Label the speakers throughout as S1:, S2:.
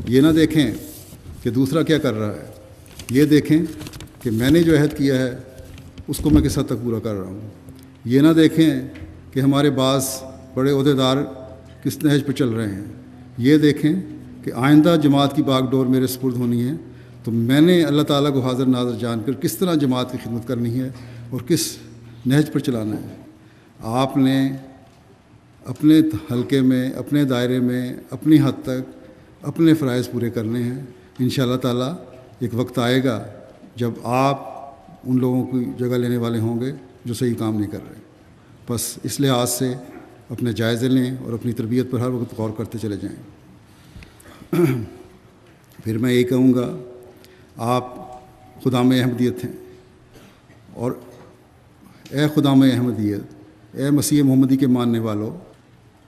S1: یہ نہ دیکھیں کہ دوسرا کیا کر رہا ہے، یہ دیکھیں کہ میں نے جو عہد کیا ہے اس کو میں کس حد تک پورا کر رہا ہوں۔ یہ نہ دیکھیں کہ ہمارے بعض بڑے عہدیدار کس نہج پہ چل رہے ہیں، یہ دیکھیں کہ آئندہ جماعت کی باغ ڈور میرے سپرد ہونی ہے تو میں نے اللہ تعالیٰ کو حاضر ناظر جان کر کس طرح جماعت کی خدمت کرنی ہے اور کس نہج پر چلانا ہے۔ آپ نے اپنے حلقے میں، اپنے دائرے میں، اپنی حد تک اپنے فرائض پورے کرنے ہیں۔ انشاءاللہ تعالیٰ ایک وقت آئے گا جب آپ ان لوگوں کی جگہ لینے والے ہوں گے جو صحیح کام نہیں کر رہے۔ بس اس لحاظ سے اپنے جائزے لیں اور اپنی تربیت پر ہر وقت غور کرتے چلے جائیں۔ پھر میں یہی کہوں گا، آپ خدام احمدیت ہیں، اور اے خدام احمدیت، اے مسیح محمدی کے ماننے والوں،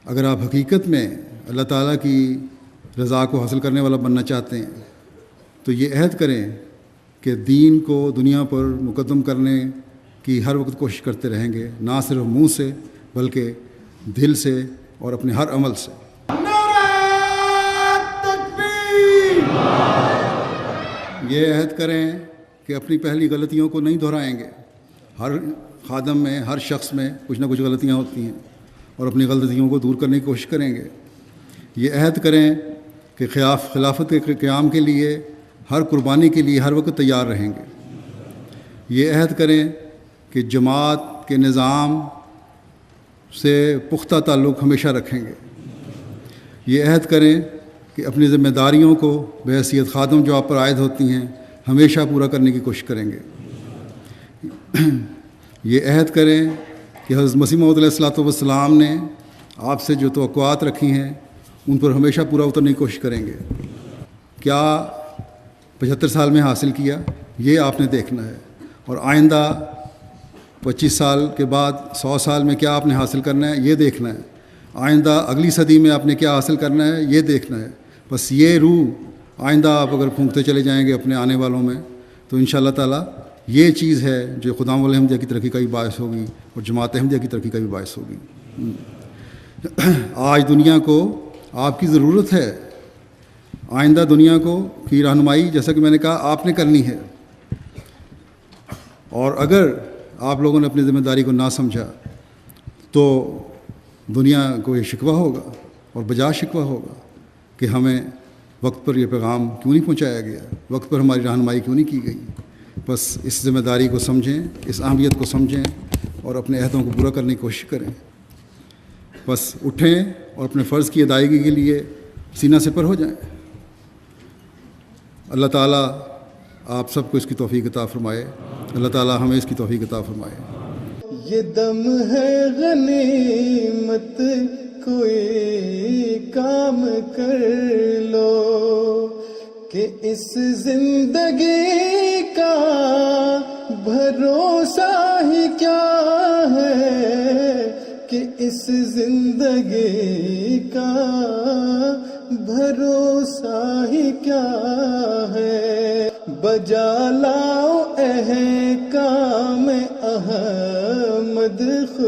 S1: اگر آپ حقیقت میں اللہ تعالیٰ کی رضا کو حاصل کرنے والا بننا چاہتے ہیں تو یہ عہد کریں کہ دین کو دنیا پر مقدم کرنے کی ہر وقت کوشش کرتے رہیں گے، نہ صرف منہ سے بلکہ دل سے اور اپنے ہر عمل سے۔ یہ عہد کریں کہ اپنی پہلی غلطیوں کو نہیں دہرائیں گے۔ ہر خادم میں، ہر شخص میں کچھ نہ کچھ غلطیاں ہوتی ہیں، اور اپنی غلطیوں کو دور کرنے کی کوشش کریں گے۔ یہ عہد کریں کہ خلافت کے قیام کے لیے، ہر قربانی کے لیے ہر وقت تیار رہیں گے۔ یہ عہد کریں کہ جماعت کے نظام سے پختہ تعلق ہمیشہ رکھیں گے۔ یہ عہد کریں کہ اپنی ذمہ داریوں کو بحیثیت خادم جو آپ پر عائد ہوتی ہیں ہمیشہ پورا کرنے کی کوشش کریں گے۔ یہ عہد کریں کہ حضرت مسیح موعود علیہ الصلوۃ والسلام نے آپ سے جو توقعات رکھی ہیں ان پر ہمیشہ پورا اترنے کی کوشش کریں گے۔ کیا 75 سال میں حاصل کیا، یہ آپ نے دیکھنا ہے، اور آئندہ 25 سال کے بعد 100 سال میں کیا آپ نے حاصل کرنا ہے، یہ دیکھنا ہے۔ آئندہ اگلی صدی میں آپ نے کیا حاصل کرنا ہے، یہ دیکھنا ہے۔ بس یہ روح آئندہ آپ اگر پھونکتے چلے جائیں گے اپنے آنے والوں میں تو انشاءاللہ تعالیٰ یہ چیز ہے جو خدام احمدیہ کی ترقی کا بھی باعث ہوگی اور جماعت احمدیہ کی ترقی کا بھی باعث ہوگی۔ آج دنیا کو آپ کی ضرورت ہے، آئندہ دنیا کو کی رہنمائی جیسا کہ میں نے کہا آپ نے کرنی ہے، اور اگر آپ لوگوں نے اپنی ذمہ داری کو نہ سمجھا تو دنیا کو یہ شکوہ ہوگا اور بجا شکوہ ہوگا کہ ہمیں وقت پر یہ پیغام کیوں نہیں پہنچایا گیا، وقت پر ہماری رہنمائی کیوں نہیں کی گئی۔ بس اس ذمہ داری کو سمجھیں، اس اہمیت کو سمجھیں اور اپنے عہدوں کو پورا کرنے کی کوشش کریں۔ بس اٹھیں اور اپنے فرض کی ادائیگی کے لیے سینہ سپر ہو جائیں۔ اللہ تعالیٰ آپ سب کو اس کی توفیق عطا فرمائے، اللہ تعالیٰ ہمیں اس کی توفیق عطا فرمائے۔
S2: یہ دم ہے غنیمت، کوئی کام کر لو کہ اس زندگی کا بھروسہ ہی کیا ہے، کہ اس زندگی کا بھروسہ ہی کیا ہے۔ بجا لاؤ احکام احمد خود